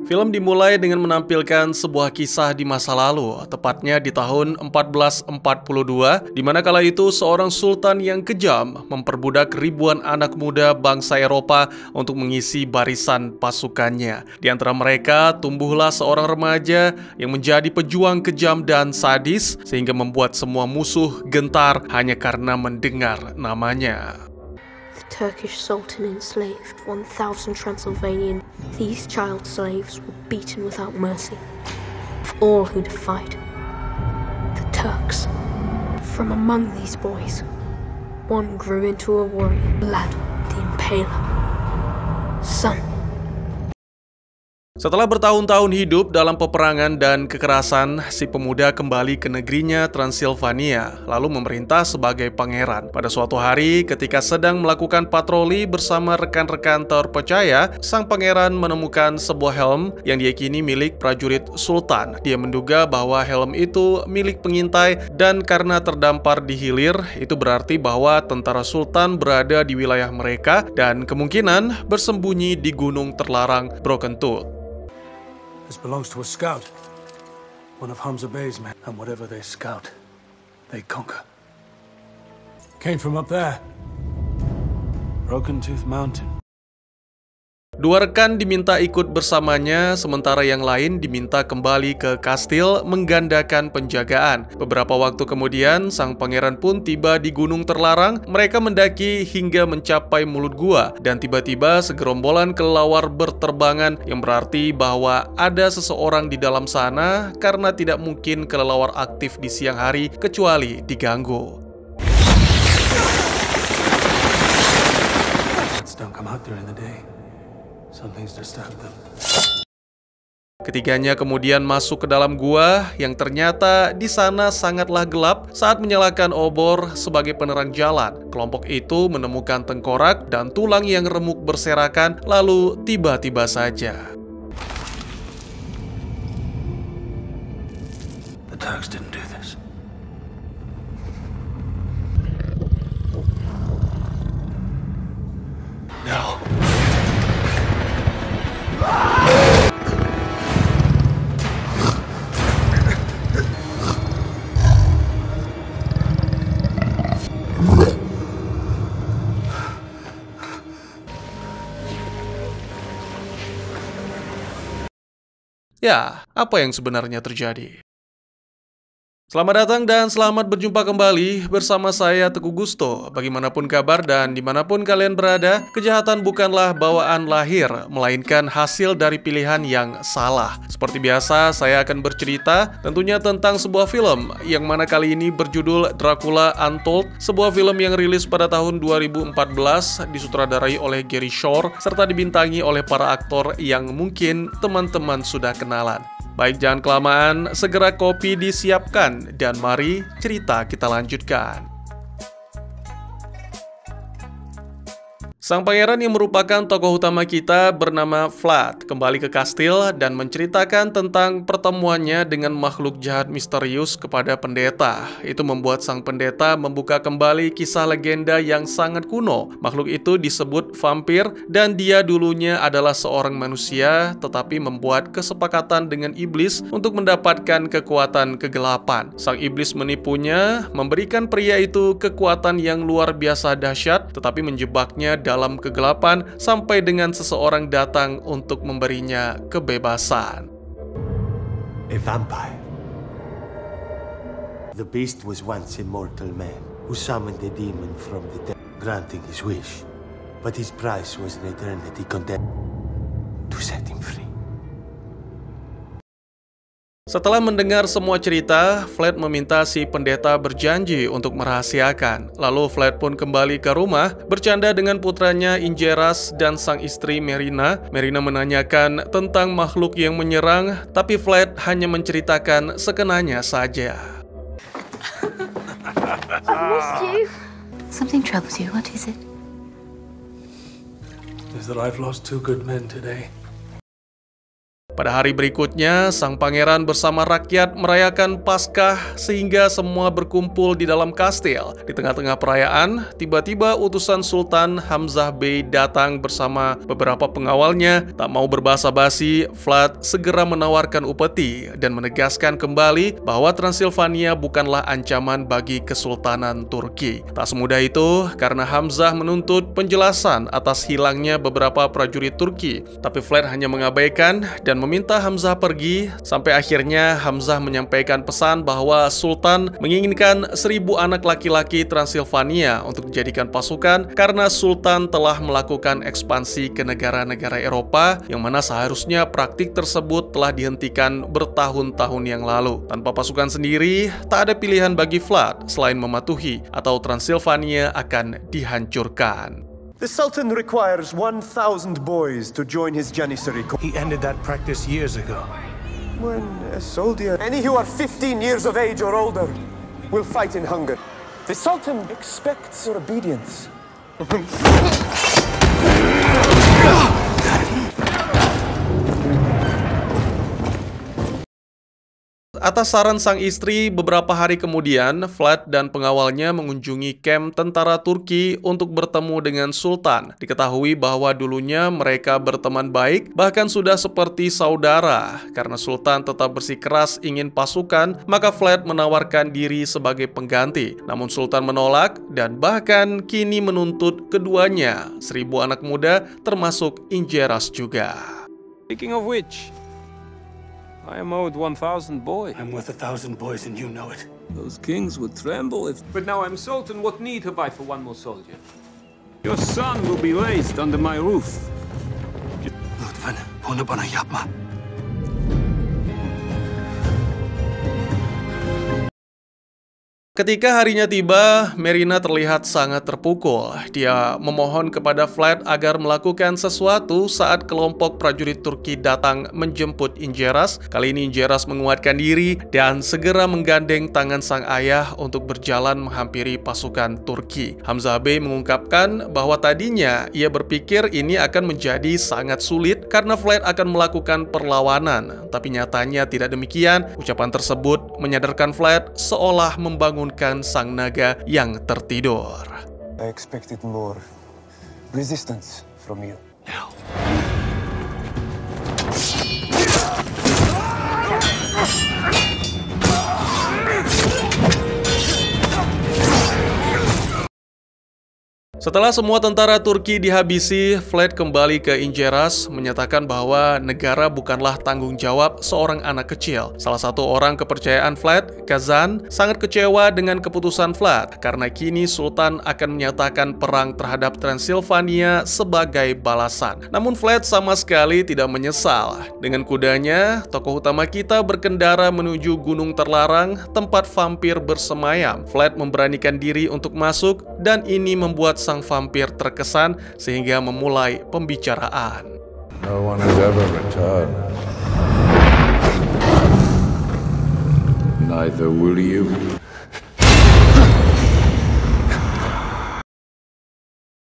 Film dimulai dengan menampilkan sebuah kisah di masa lalu, tepatnya di tahun 1442, di mana kala itu seorang sultan yang kejam memperbudak ribuan anak muda bangsa Eropa untuk mengisi barisan pasukannya. Di antara mereka tumbuhlah seorang remaja yang menjadi pejuang kejam dan sadis, sehingga membuat semua musuh gentar hanya karena mendengar namanya. Turkish Sultan enslaved 1,000 Transylvanian. These child slaves were beaten without mercy. Of all who defied, the Turks. From among these boys, one grew into a warrior, Vlad the Impaler, son. Setelah bertahun-tahun hidup dalam peperangan dan kekerasan, si pemuda kembali ke negerinya Transilvania, lalu memerintah sebagai pangeran. Pada suatu hari, ketika sedang melakukan patroli bersama rekan-rekan terpercaya, sang pangeran menemukan sebuah helm yang diyakini milik prajurit sultan. Dia menduga bahwa helm itu milik pengintai, dan karena terdampar di hilir, itu berarti bahwa tentara sultan berada di wilayah mereka dan kemungkinan bersembunyi di gunung terlarang Broken Tooth. This belongs to a scout, one of Hamza Bey's men, and whatever they scout, they conquer. Came from up there, Broken Tooth Mountain. Dua rekan diminta ikut bersamanya, sementara yang lain diminta kembali ke kastil menggandakan penjagaan. Beberapa waktu kemudian, sang pangeran pun tiba di gunung terlarang. Mereka mendaki hingga mencapai mulut gua, dan tiba-tiba segerombolan kelelawar berterbangan, yang berarti bahwa ada seseorang di dalam sana, karena tidak mungkin kelelawar aktif di siang hari kecuali diganggu. Don't come out during the day. Something's disturbed them. Ketiganya kemudian masuk ke dalam gua yang ternyata di sana sangatlah gelap. Saat menyalakan obor sebagai penerang jalan, kelompok itu menemukan tengkorak dan tulang yang remuk berserakan, lalu tiba-tiba saja The Turks didn't do this. No. Ya, apa yang sebenarnya terjadi? Selamat datang dan selamat berjumpa kembali bersama saya Teguh Gusto. Bagaimanapun kabar dan dimanapun kalian berada, kejahatan bukanlah bawaan lahir, melainkan hasil dari pilihan yang salah. Seperti biasa, saya akan bercerita tentunya tentang sebuah film, yang mana kali ini berjudul Dracula Untold, sebuah film yang rilis pada tahun 2014, disutradarai oleh Gary Shore, serta dibintangi oleh para aktor yang mungkin teman-teman sudah kenalan. Baik, jangan kelamaan, segera kopi disiapkan, dan mari cerita kita lanjutkan. Sang pangeran yang merupakan tokoh utama kita bernama Vlad kembali ke kastil dan menceritakan tentang pertemuannya dengan makhluk jahat misterius kepada pendeta. Itu membuat sang pendeta membuka kembali kisah legenda yang sangat kuno. Makhluk itu disebut vampir, dan dia dulunya adalah seorang manusia tetapi membuat kesepakatan dengan iblis untuk mendapatkan kekuatan kegelapan. Sang iblis menipunya, memberikan pria itu kekuatan yang luar biasa dahsyat, tetapi menjebaknya dalam kegelapan sampai dengan seseorang datang untuk memberinya kebebasan. A vampire. The beast was once a mortal man who summoned a demon from the dead, granting his wish. But his price was an eternity condemned to set him free. Setelah mendengar semua cerita, Vlad meminta si pendeta berjanji untuk merahasiakan. Lalu Vlad pun kembali ke rumah, bercanda dengan putranya Ingeras dan sang istri Merina. Merina menanyakan tentang makhluk yang menyerang, tapi Vlad hanya menceritakan sekenanya saja. I missed you. Something troubles you. What is it? Is that I've lost two good men today. Pada hari berikutnya, sang pangeran bersama rakyat merayakan Paskah sehingga semua berkumpul di dalam kastil. Di tengah-tengah perayaan, tiba-tiba utusan Sultan Hamzah Bey datang bersama beberapa pengawalnya. Tak mau berbasa-basi, Vlad segera menawarkan upeti dan menegaskan kembali bahwa Transilvania bukanlah ancaman bagi Kesultanan Turki. Tak semudah itu, karena Hamzah menuntut penjelasan atas hilangnya beberapa prajurit Turki. Tapi Vlad hanya mengabaikan dan meminta Hamzah pergi, sampai akhirnya Hamzah menyampaikan pesan bahwa Sultan menginginkan 1000 anak laki-laki Transilvania untuk dijadikan pasukan karena Sultan telah melakukan ekspansi ke negara-negara Eropa yang mana seharusnya praktik tersebut telah dihentikan bertahun-tahun yang lalu. Tanpa pasukan sendiri, tak ada pilihan bagi Vlad selain mematuhi atau Transilvania akan dihancurkan. The Sultan requires 1,000 boys to join his Janissary Corps. He ended that practice years ago. When a soldier, any who are 15 years of age or older, will fight in hunger. The Sultan expects your obedience. Atas saran sang istri, beberapa hari kemudian, Vlad dan pengawalnya mengunjungi kamp tentara Turki untuk bertemu dengan Sultan. Diketahui bahwa dulunya mereka berteman baik, bahkan sudah seperti saudara. Karena Sultan tetap bersikeras ingin pasukan, maka Vlad menawarkan diri sebagai pengganti. Namun Sultan menolak dan bahkan kini menuntut keduanya, 1000 anak muda termasuk Injeras juga. Speaking of which, I am owed 1,000 boys. I'm worth 1,000 boys and you know it. Those kings would tremble if... But now I'm Sultan, what need have I for one more soldier? Your son will be raised under my roof. Lütfen bunu bana yapma. Ketika harinya tiba, Merina terlihat sangat terpukul. Dia memohon kepada Vlad agar melakukan sesuatu saat kelompok prajurit Turki datang menjemput Injeras. Kali ini Injeras menguatkan diri dan segera menggandeng tangan sang ayah untuk berjalan menghampiri pasukan Turki. Hamzah Bey mengungkapkan bahwa tadinya ia berpikir ini akan menjadi sangat sulit karena Vlad akan melakukan perlawanan. Tapi nyatanya tidak demikian. Ucapan tersebut menyadarkan Vlad seolah membangun sang naga yang tertidur. I expected more resistance from you. Setelah semua tentara Turki dihabisi, Vlad kembali ke Injeras menyatakan bahwa negara bukanlah tanggung jawab seorang anak kecil. Salah satu orang kepercayaan Vlad, Kazan, sangat kecewa dengan keputusan Vlad karena kini Sultan akan menyatakan perang terhadap Transilvania sebagai balasan. Namun Vlad sama sekali tidak menyesal. Dengan kudanya, tokoh utama kita berkendara menuju gunung terlarang tempat vampir bersemayam. Vlad memberanikan diri untuk masuk dan ini membuat sang vampir terkesan sehingga memulai pembicaraan. No one has ever returned. Neither will you.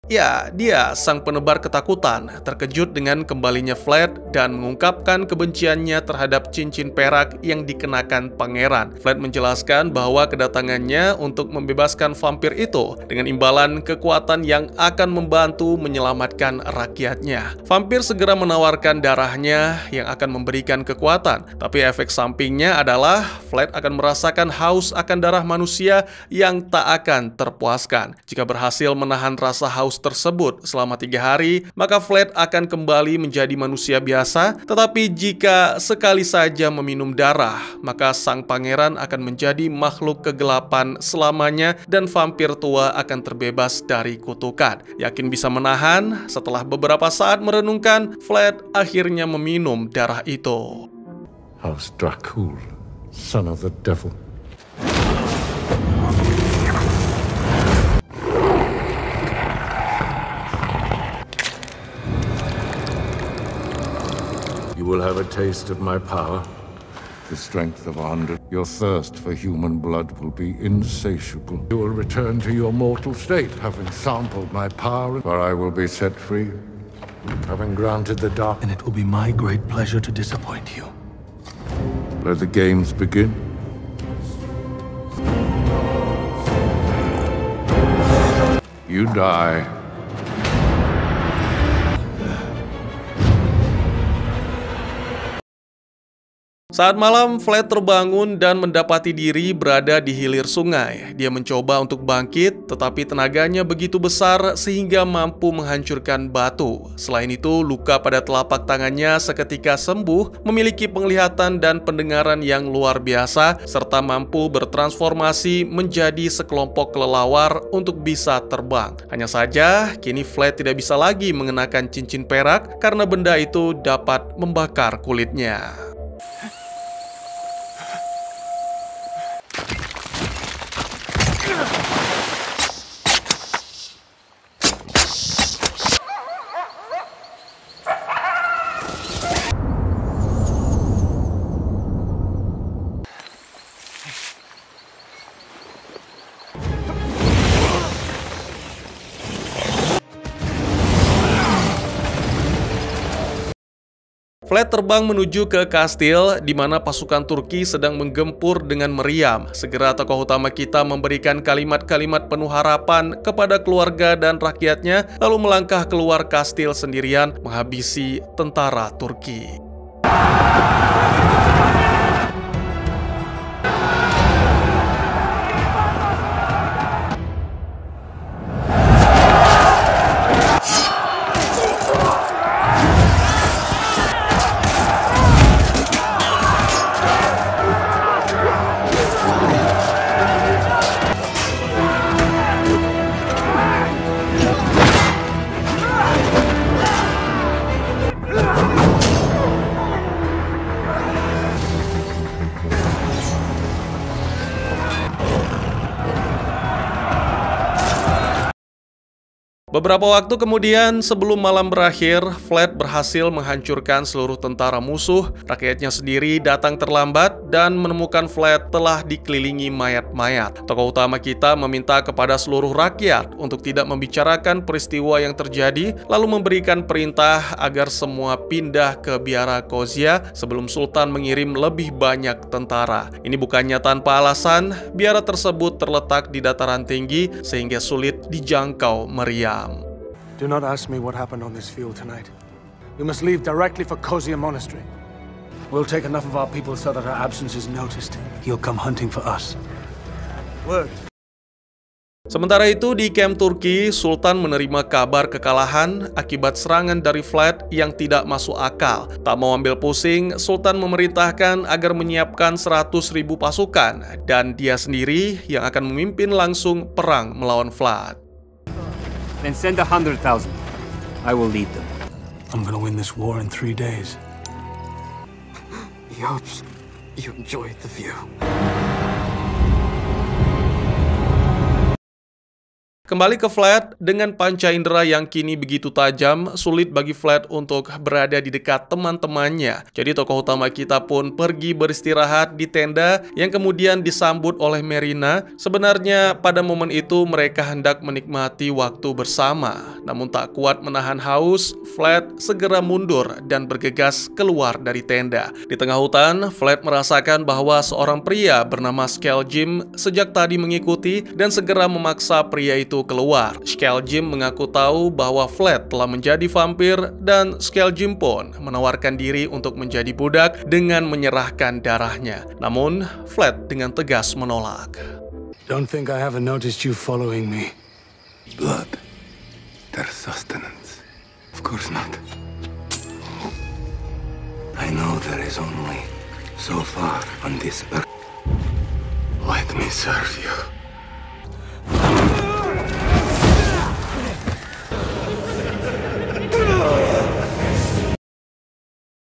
Ya, dia sang penebar ketakutan, terkejut dengan kembalinya Vlad dan mengungkapkan kebenciannya terhadap cincin perak yang dikenakan pangeran. Vlad menjelaskan bahwa kedatangannya untuk membebaskan vampir itu dengan imbalan kekuatan yang akan membantu menyelamatkan rakyatnya. Vampir segera menawarkan darahnya yang akan memberikan kekuatan, tapi efek sampingnya adalah Vlad akan merasakan haus akan darah manusia yang tak akan terpuaskan. Jika berhasil menahan rasa haus tersebut selama 3 hari, maka Vlad akan kembali menjadi manusia biasa. Tetapi jika sekali saja meminum darah, maka sang pangeran akan menjadi makhluk kegelapan selamanya dan vampir tua akan terbebas dari kutukan. Yakin bisa menahan, setelah beberapa saat merenungkan, Vlad akhirnya meminum darah itu. House Dracul, son of the devil. You will have a taste of my power, the strength of 100. Your thirst for human blood will be insatiable. You will return to your mortal state, having sampled my power, for I will be set free Having granted the dark, And it will be my great pleasure to disappoint you. let the games begin. You die. Saat malam, Vlad terbangun dan mendapati diri berada di hilir sungai. Dia mencoba untuk bangkit, tetapi tenaganya begitu besar sehingga mampu menghancurkan batu. Selain itu, luka pada telapak tangannya seketika sembuh, memiliki penglihatan dan pendengaran yang luar biasa, serta mampu bertransformasi menjadi sekelompok kelelawar untuk bisa terbang. Hanya saja, kini Vlad tidak bisa lagi mengenakan cincin perak karena benda itu dapat membakar kulitnya. Vlad terbang menuju ke kastil di mana pasukan Turki sedang menggempur dengan meriam. Segera tokoh utama kita memberikan kalimat-kalimat penuh harapan kepada keluarga dan rakyatnya, lalu melangkah keluar kastil sendirian menghabisi tentara Turki. Beberapa waktu kemudian, sebelum malam berakhir, Vlad berhasil menghancurkan seluruh tentara musuh. Rakyatnya sendiri datang terlambat dan menemukan Vlad telah dikelilingi mayat-mayat. Tokoh utama kita meminta kepada seluruh rakyat untuk tidak membicarakan peristiwa yang terjadi, lalu memberikan perintah agar semua pindah ke Biara Kozia sebelum Sultan mengirim lebih banyak tentara. Ini bukannya tanpa alasan, biara tersebut terletak di dataran tinggi sehingga sulit dijangkau meriam. Do not ask me what happened on this field tonight. We must leave directly for Kozia Monastery. We'll take enough of our people so that our absence is noticed. He'll come hunting for us. Word. Sementara itu, di kamp Turki, Sultan menerima kabar kekalahan akibat serangan dari Vlad yang tidak masuk akal. Tak mau ambil pusing, Sultan memerintahkan agar menyiapkan 100.000 pasukan, dan dia sendiri yang akan memimpin langsung perang melawan Vlad. Then send 100,000. I will lead them. I'm gonna win this war in 3 days. He hopes you enjoyed the view. Kembali ke Vlad, dengan panca indera yang kini begitu tajam, sulit bagi Vlad untuk berada di dekat teman-temannya. Jadi tokoh utama kita pun pergi beristirahat di tenda yang kemudian disambut oleh Merina. Sebenarnya pada momen itu mereka hendak menikmati waktu bersama. Namun tak kuat menahan haus, Vlad segera mundur dan bergegas keluar dari tenda. Di tengah hutan, Vlad merasakan bahwa seorang pria bernama Skeljim sejak tadi mengikuti dan segera memaksa pria itu keluar. Skeljim mengaku tahu bahwa Vlad telah menjadi vampir dan Skeljim pun menawarkan diri untuk menjadi budak dengan menyerahkan darahnya. Namun, Vlad dengan tegas menolak. Don't think I haven't noticed you following me. Blood. Their sustenance. Of course not. I know there is only so far on this earth. Let me serve you.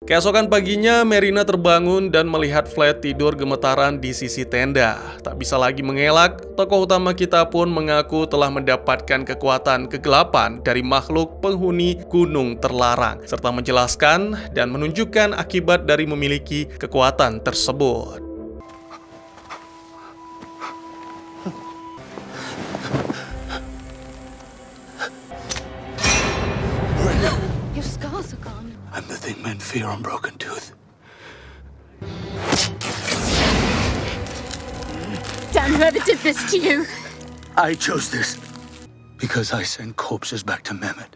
Keesokan paginya, Merina terbangun dan melihat Vlad tidur gemetaran di sisi tenda. Tak bisa lagi mengelak, tokoh utama kita pun mengaku telah mendapatkan kekuatan kegelapan dari makhluk penghuni gunung terlarang, serta menjelaskan dan menunjukkan akibat dari memiliki kekuatan tersebut. also gone. I'm the thing men fear on Broken Tooth. Damn whoever did this to you! I chose this because I send corpses back to Mehmet.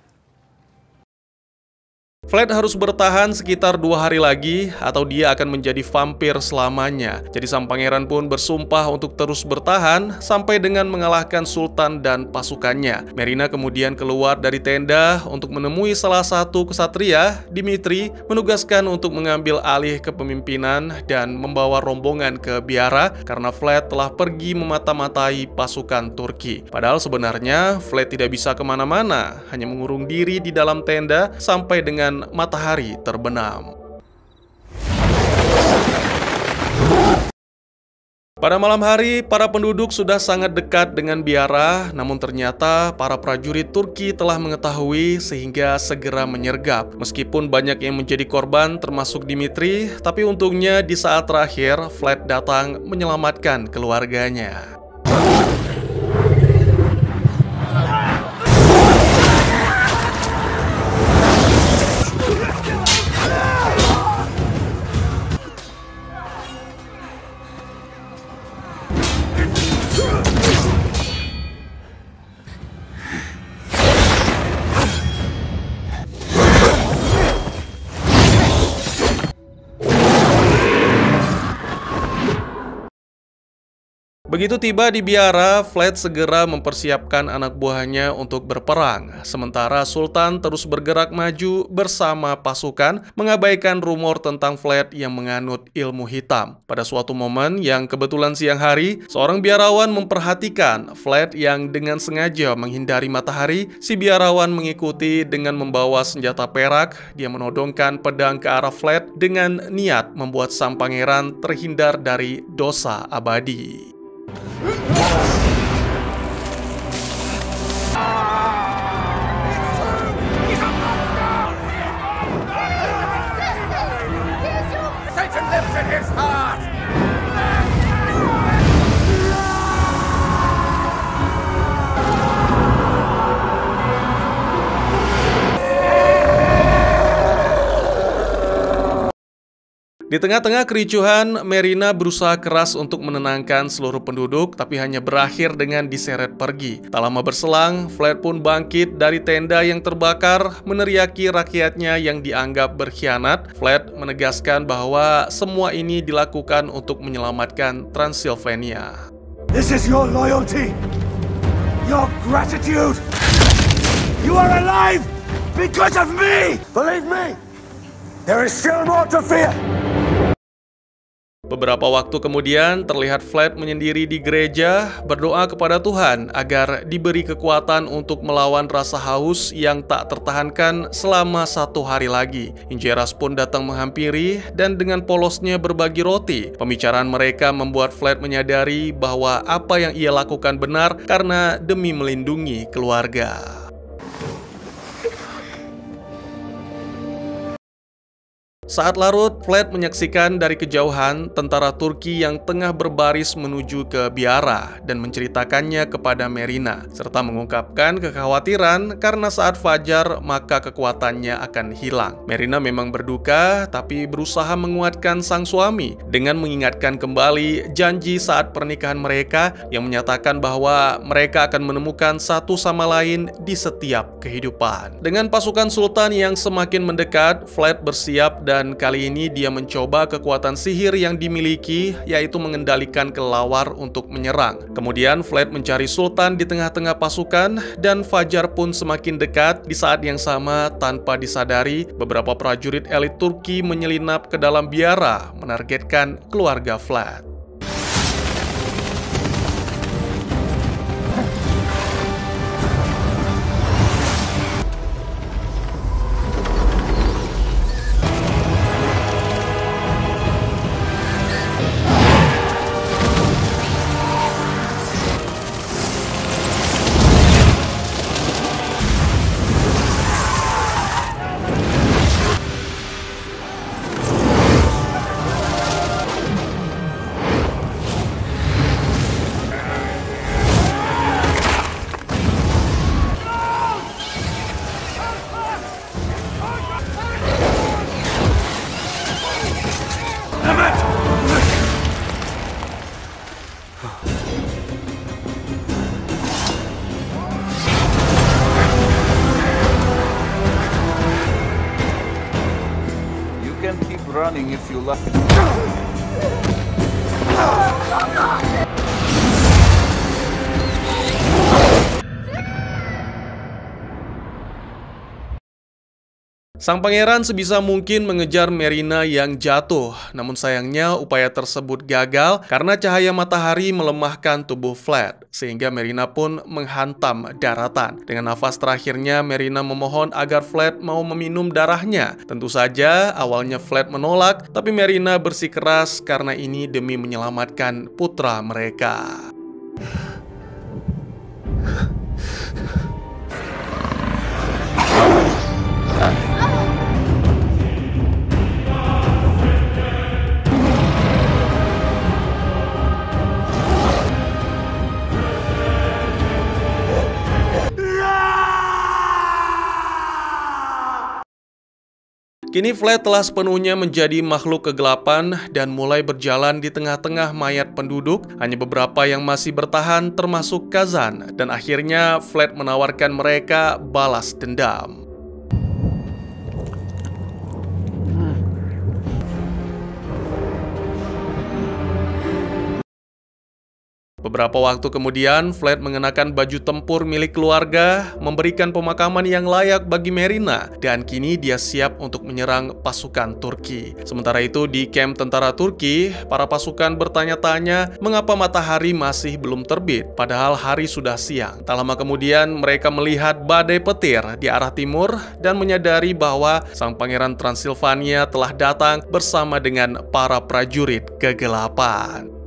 Vlad harus bertahan sekitar 2 hari lagi atau dia akan menjadi vampir selamanya. Jadi sang pangeran pun bersumpah untuk terus bertahan sampai dengan mengalahkan Sultan dan pasukannya. Merina kemudian keluar dari tenda untuk menemui salah satu kesatria, Dimitri, menugaskan untuk mengambil alih kepemimpinan dan membawa rombongan ke Biara karena Vlad telah pergi memata-matai pasukan Turki. Padahal sebenarnya Vlad tidak bisa kemana-mana, hanya mengurung diri di dalam tenda sampai dengan matahari terbenam. Pada malam hari, para penduduk sudah sangat dekat dengan Biara, namun ternyata para prajurit Turki telah mengetahui sehingga segera menyergap. Meskipun banyak yang menjadi korban termasuk Dimitri, tapi untungnya di saat terakhir Vlad datang menyelamatkan keluarganya. Begitu tiba di Biara, Vlad segera mempersiapkan anak buahnya untuk berperang. Sementara Sultan terus bergerak maju bersama pasukan, mengabaikan rumor tentang Vlad yang menganut ilmu hitam. Pada suatu momen yang kebetulan siang hari, seorang biarawan memperhatikan Vlad yang dengan sengaja menghindari matahari. Si biarawan mengikuti dengan membawa senjata perak. Dia menodongkan pedang ke arah Vlad dengan niat membuat sang pangeran terhindar dari dosa abadi. Satan lives in his heart! Di tengah-tengah kericuhan, Merina berusaha keras untuk menenangkan seluruh penduduk, tapi hanya berakhir dengan diseret pergi. Tak lama berselang, Vlad pun bangkit dari tenda yang terbakar, meneriaki rakyatnya yang dianggap berkhianat. Vlad menegaskan bahwa semua ini dilakukan untuk menyelamatkan Transylvania. This is your loyalty, your gratitude. You are alive because of me. Believe me, there is still more to fear. Beberapa waktu kemudian, terlihat Vlad menyendiri di gereja, berdoa kepada Tuhan agar diberi kekuatan untuk melawan rasa haus yang tak tertahankan selama 1 hari lagi. Injeras pun datang menghampiri dan dengan polosnya berbagi roti. Pembicaraan mereka membuat Vlad menyadari bahwa apa yang ia lakukan benar karena demi melindungi keluarga. Saat larut, Vlad menyaksikan dari kejauhan tentara Turki yang tengah berbaris menuju ke Biara dan menceritakannya kepada Merina, serta mengungkapkan kekhawatiran karena saat fajar maka kekuatannya akan hilang. Merina memang berduka, tapi berusaha menguatkan sang suami dengan mengingatkan kembali janji saat pernikahan mereka yang menyatakan bahwa mereka akan menemukan satu sama lain di setiap kehidupan. Dengan pasukan Sultan yang semakin mendekat, Vlad bersiap dan kali ini dia mencoba kekuatan sihir yang dimiliki, yaitu mengendalikan kelelawar untuk menyerang. Kemudian Vlad mencari Sultan di tengah-tengah pasukan dan fajar pun semakin dekat. Di saat yang sama, tanpa disadari, beberapa prajurit elit Turki menyelinap ke dalam Biara, menargetkan keluarga Vlad. running if you like. Sang pangeran sebisa mungkin mengejar Merina yang jatuh, namun sayangnya upaya tersebut gagal karena cahaya matahari melemahkan tubuh Fled, sehingga Merina pun menghantam daratan. Dengan nafas terakhirnya, Merina memohon agar Fled mau meminum darahnya. Tentu saja, awalnya Fled menolak, tapi Merina bersikeras karena ini demi menyelamatkan putra mereka. Kini Fled telah sepenuhnya menjadi makhluk kegelapan dan mulai berjalan di tengah-tengah mayat penduduk. Hanya beberapa yang masih bertahan termasuk Kazan, dan akhirnya Fled menawarkan mereka balas dendam. Beberapa waktu kemudian, Fled mengenakan baju tempur milik keluarga, memberikan pemakaman yang layak bagi Merina, dan kini dia siap untuk menyerang pasukan Turki. Sementara itu, di kamp tentara Turki, para pasukan bertanya-tanya mengapa matahari masih belum terbit, padahal hari sudah siang. Tak lama kemudian, mereka melihat badai petir di arah timur dan menyadari bahwa sang pangeran Transilvania telah datang bersama dengan para prajurit kegelapan.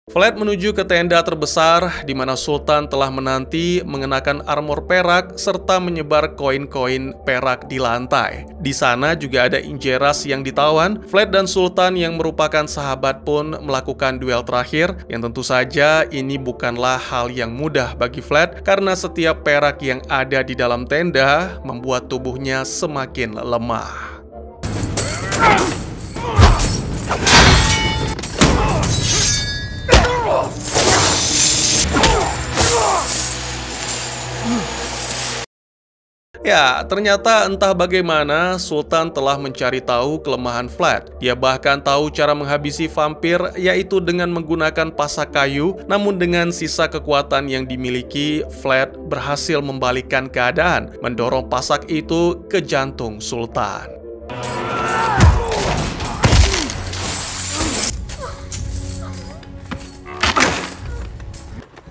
Fled menuju ke tenda terbesar di mana Sultan telah menanti mengenakan armor perak serta menyebar koin-koin perak di lantai. Di sana juga ada Injeras yang ditawan. Fled dan Sultan yang merupakan sahabat pun melakukan duel terakhir, yang tentu saja ini bukanlah hal yang mudah bagi Fled karena setiap perak yang ada di dalam tenda membuat tubuhnya semakin lemah. Ya, ternyata entah bagaimana Sultan telah mencari tahu kelemahan Fled. Dia bahkan tahu cara menghabisi vampir, yaitu dengan menggunakan pasak kayu. Namun dengan sisa kekuatan yang dimiliki, Fled berhasil membalikkan keadaan, mendorong pasak itu ke jantung Sultan.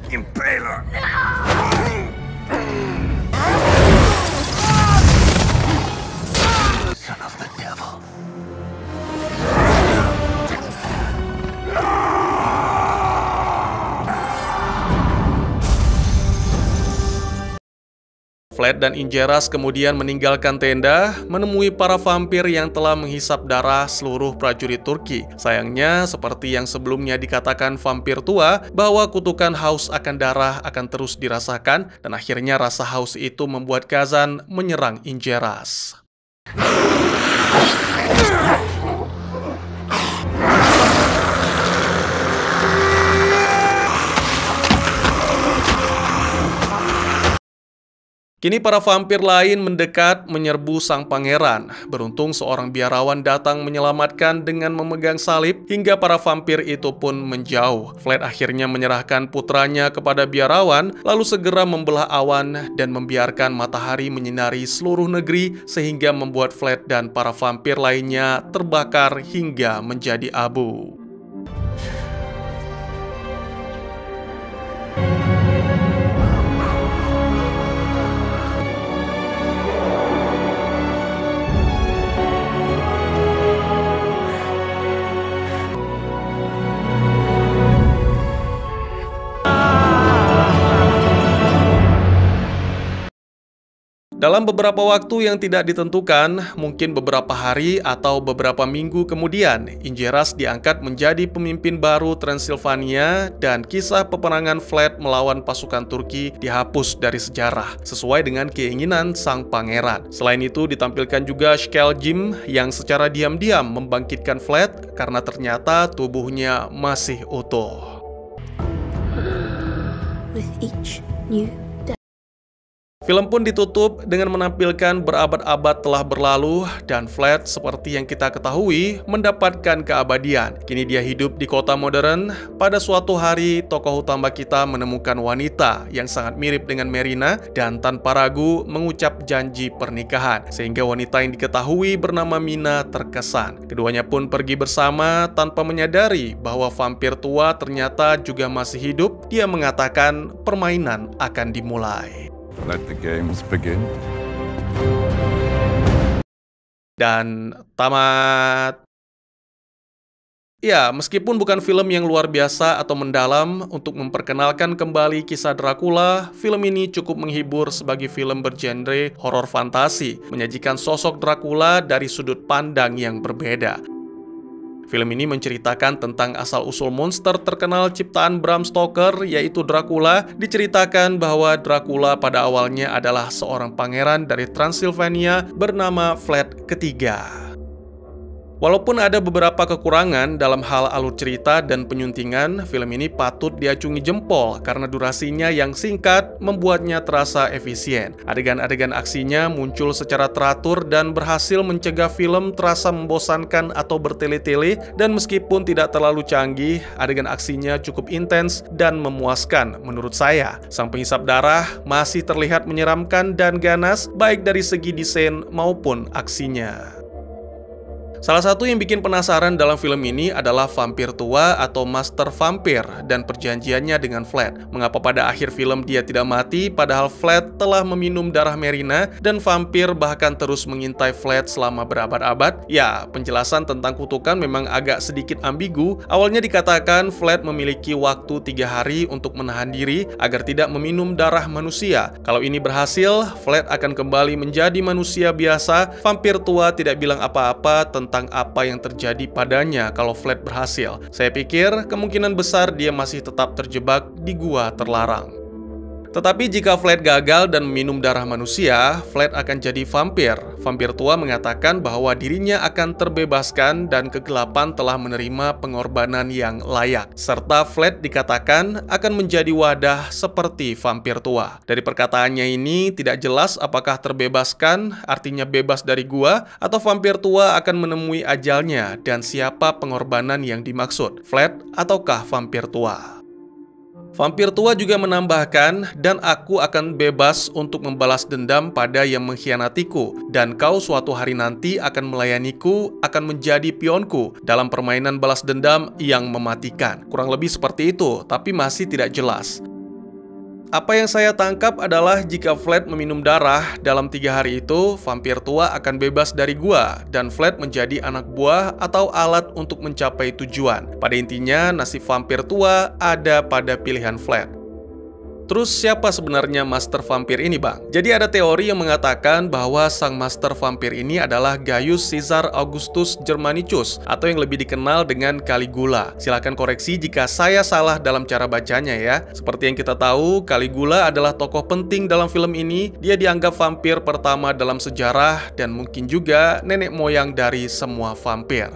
Impaler! Son of the devil. Fled dan Injeras kemudian meninggalkan tenda, menemui para vampir yang telah menghisap darah seluruh prajurit Turki. Sayangnya, seperti yang sebelumnya dikatakan vampir tua, bahwa kutukan haus akan darah akan terus dirasakan, dan akhirnya rasa haus itu membuat Kazan menyerang Injeras. Kini para vampir lain mendekat menyerbu sang pangeran. Beruntung seorang biarawan datang menyelamatkan dengan memegang salib hingga para vampir itu pun menjauh. Fled akhirnya menyerahkan putranya kepada biarawan, lalu segera membelah awan dan membiarkan matahari menyinari seluruh negeri sehingga membuat Fled dan para vampir lainnya terbakar hingga menjadi abu. Dalam Dalam beberapa waktu yang tidak ditentukan, mungkin beberapa hari atau beberapa minggu kemudian, Ingeras diangkat menjadi pemimpin baru Transilvania dan kisah peperangan Vlad melawan pasukan Turki dihapus dari sejarah, sesuai dengan keinginan sang pangeran. Selain itu, ditampilkan juga Skjalgjim yang secara diam-diam membangkitkan Vlad karena ternyata tubuhnya masih utuh. With each new Film pun ditutup dengan menampilkan berabad-abad telah berlalu dan Vlad seperti yang kita ketahui mendapatkan keabadian. Kini dia hidup di kota modern. Pada suatu hari, tokoh utama kita menemukan wanita yang sangat mirip dengan Merina dan tanpa ragu mengucap janji pernikahan. Sehingga wanita yang diketahui bernama Mina terkesan. Keduanya pun pergi bersama tanpa menyadari bahwa vampir tua ternyata juga masih hidup. Dia mengatakan permainan akan dimulai. Let the games begin. Dan tamat. Ya, meskipun bukan film yang luar biasa atau mendalam untuk memperkenalkan kembali kisah Dracula, film ini cukup menghibur sebagai film bergenre horor fantasi, menyajikan sosok Dracula dari sudut pandang yang berbeda. Film ini menceritakan tentang asal-usul monster terkenal ciptaan Bram Stoker, yaitu Dracula. Diceritakan bahwa Dracula pada awalnya adalah seorang pangeran dari Transilvania bernama Vlad III. Walaupun ada beberapa kekurangan dalam hal alur cerita dan penyuntingan, film ini patut diacungi jempol karena durasinya yang singkat membuatnya terasa efisien. Adegan-adegan aksinya muncul secara teratur dan berhasil mencegah film terasa membosankan atau bertele-tele, dan meskipun tidak terlalu canggih, adegan aksinya cukup intens dan memuaskan menurut saya. Sang penghisap darah masih terlihat menyeramkan dan ganas baik dari segi desain maupun aksinya. Salah satu yang bikin penasaran dalam film ini adalah vampir tua atau Master Vampir dan perjanjiannya dengan Vlad. Mengapa pada akhir film dia tidak mati padahal Vlad telah meminum darah Merina dan vampir bahkan terus mengintai Vlad selama berabad-abad? Ya, penjelasan tentang kutukan memang agak sedikit ambigu. Awalnya dikatakan Vlad memiliki waktu 3 hari untuk menahan diri agar tidak meminum darah manusia. Kalau ini berhasil, Vlad akan kembali menjadi manusia biasa. Vampir tua tidak bilang apa-apa tentang apa yang terjadi padanya kalau Vlad berhasil. Saya pikir kemungkinan besar dia masih tetap terjebak di gua terlarang. Tetapi jika Vlad gagal dan minum darah manusia, Vlad akan jadi vampir. Vampir tua mengatakan bahwa dirinya akan terbebaskan dan kegelapan telah menerima pengorbanan yang layak. Serta Vlad dikatakan akan menjadi wadah seperti vampir tua. Dari perkataannya ini tidak jelas apakah terbebaskan artinya bebas dari gua atau vampir tua akan menemui ajalnya dan siapa pengorbanan yang dimaksud, Vlad ataukah vampir tua. Vampir tua juga menambahkan, dan aku akan bebas untuk membalas dendam pada yang mengkhianatiku, dan kau suatu hari nanti akan melayaniku, akan menjadi pionku dalam permainan balas dendam yang mematikan. Kurang lebih seperti itu, tapi masih tidak jelas. Apa yang saya tangkap adalah jika Vlad meminum darah dalam 3 hari itu, vampir tua akan bebas dari gua dan Vlad menjadi anak buah atau alat untuk mencapai tujuan. Pada intinya, nasib vampir tua ada pada pilihan Vlad. Terus siapa sebenarnya Master Vampir ini, Bang? Jadi ada teori yang mengatakan bahwa sang Master Vampir ini adalah Gaius Caesar Augustus Germanicus atau yang lebih dikenal dengan Caligula. Silahkan koreksi jika saya salah dalam cara bacanya ya. Seperti yang kita tahu, Caligula adalah tokoh penting dalam film ini. Dia dianggap vampir pertama dalam sejarah dan mungkin juga nenek moyang dari semua vampir.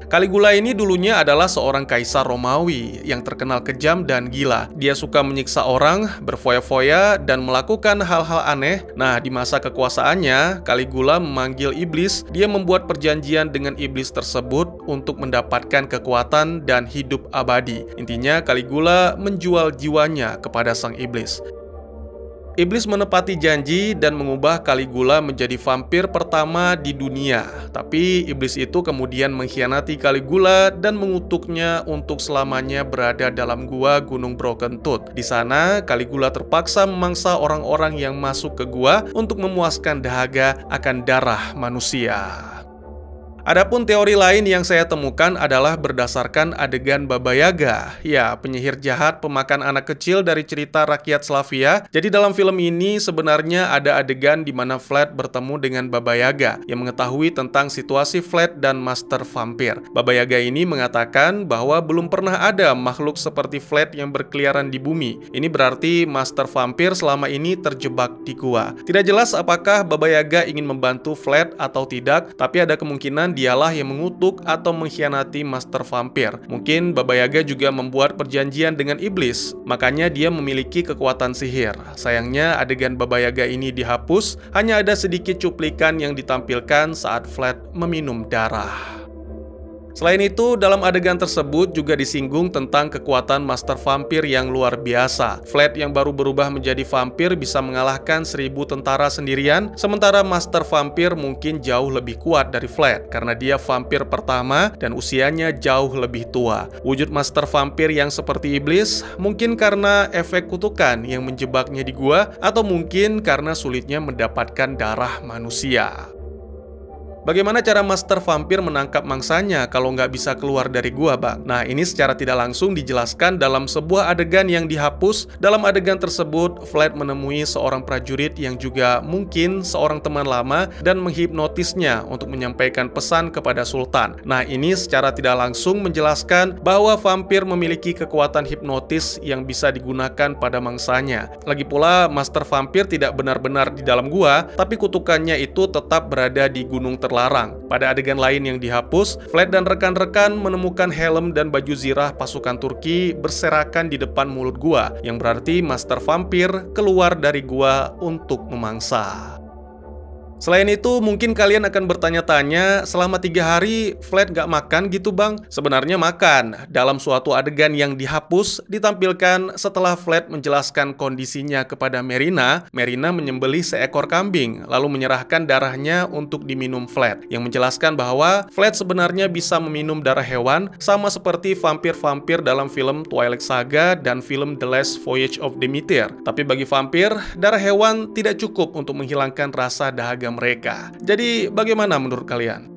Caligula ini dulunya adalah seorang kaisar Romawi yang terkenal kejam dan gila. Dia suka menyiksa orang, berfoya-foya, dan melakukan hal-hal aneh. Nah, di masa kekuasaannya, Caligula memanggil iblis. Dia membuat perjanjian dengan iblis tersebut untuk mendapatkan kekuatan dan hidup abadi. Intinya, Caligula menjual jiwanya kepada sang iblis. Iblis menepati janji dan mengubah Caligula menjadi vampir pertama di dunia. Tapi iblis itu kemudian mengkhianati Caligula dan mengutuknya untuk selamanya berada dalam gua Gunung Broken Tooth. Di sana, Caligula terpaksa memangsa orang-orang yang masuk ke gua untuk memuaskan dahaga akan darah manusia. Adapun teori lain yang saya temukan adalah berdasarkan adegan Baba Yaga. Ya, penyihir jahat pemakan anak kecil dari cerita rakyat Slavia. Jadi dalam film ini sebenarnya ada adegan di mana Vlad bertemu dengan Baba Yaga yang mengetahui tentang situasi Vlad dan Master Vampir. Baba Yaga ini mengatakan bahwa belum pernah ada makhluk seperti Vlad yang berkeliaran di bumi. Ini berarti Master Vampir selama ini terjebak di gua. Tidak jelas apakah Baba Yaga ingin membantu Vlad atau tidak, tapi ada kemungkinan dialah yang mengutuk atau mengkhianati Master Vampir. Mungkin Baba Yaga juga membuat perjanjian dengan iblis, makanya dia memiliki kekuatan sihir. Sayangnya adegan Baba Yaga ini dihapus, hanya ada sedikit cuplikan yang ditampilkan saat Vlad meminum darah. Selain itu, dalam adegan tersebut juga disinggung tentang kekuatan Master Vampir yang luar biasa. Vlad yang baru berubah menjadi vampir bisa mengalahkan 1000 tentara sendirian, sementara Master Vampir mungkin jauh lebih kuat dari Vlad karena dia vampir pertama dan usianya jauh lebih tua. Wujud Master Vampir yang seperti iblis mungkin karena efek kutukan yang menjebaknya di gua, atau mungkin karena sulitnya mendapatkan darah manusia. Bagaimana cara Master Vampir menangkap mangsanya kalau nggak bisa keluar dari gua, Bang? Nah, ini secara tidak langsung dijelaskan dalam sebuah adegan yang dihapus. Dalam adegan tersebut, Vlad menemui seorang prajurit yang juga mungkin seorang teman lama dan menghipnotisnya untuk menyampaikan pesan kepada Sultan. Nah, ini secara tidak langsung menjelaskan bahwa vampir memiliki kekuatan hipnotis yang bisa digunakan pada mangsanya. Lagi pula, Master Vampir tidak benar-benar di dalam gua, tapi kutukannya itu tetap berada di gunung terlarang. Pada adegan lain yang dihapus, Vlad dan rekan-rekan menemukan helm dan baju zirah pasukan Turki berserakan di depan mulut gua, yang berarti Master Vampir keluar dari gua untuk memangsa. Selain itu, mungkin kalian akan bertanya-tanya, selama 3 hari Vlad gak makan gitu, Bang? Sebenarnya makan. Dalam suatu adegan yang dihapus, ditampilkan setelah Vlad menjelaskan kondisinya kepada Merina, Merina menyembelih seekor kambing, lalu menyerahkan darahnya untuk diminum Vlad, yang menjelaskan bahwa Vlad sebenarnya bisa meminum darah hewan, sama seperti vampir-vampir dalam film Twilight Saga dan film The Last Voyage of Demeter. Tapi bagi vampir, darah hewan tidak cukup untuk menghilangkan rasa dahaga mereka. Jadi bagaimana menurut kalian?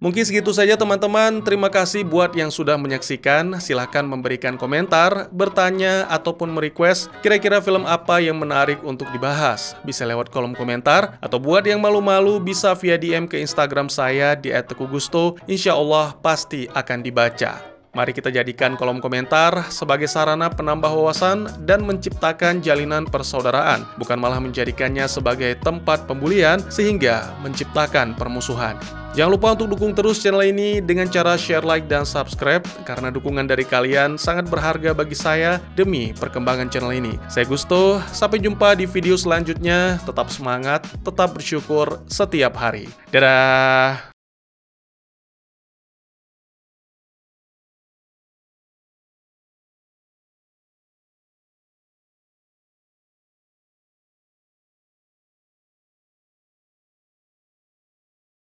Mungkin segitu saja teman-teman. Terima kasih buat yang sudah menyaksikan. Silahkan memberikan komentar, bertanya, ataupun merequest kira-kira film apa yang menarik untuk dibahas. Bisa lewat kolom komentar, atau buat yang malu-malu bisa via DM ke Instagram saya di @tegugusto. Insya Allah pasti akan dibaca. Mari kita jadikan kolom komentar sebagai sarana penambah wawasan dan menciptakan jalinan persaudaraan, bukan malah menjadikannya sebagai tempat pembulian sehingga menciptakan permusuhan. Jangan lupa untuk dukung terus channel ini dengan cara share, like, dan subscribe, karena dukungan dari kalian sangat berharga bagi saya demi perkembangan channel ini. Saya Gusto, sampai jumpa di video selanjutnya. Tetap semangat, tetap bersyukur setiap hari. Dadah!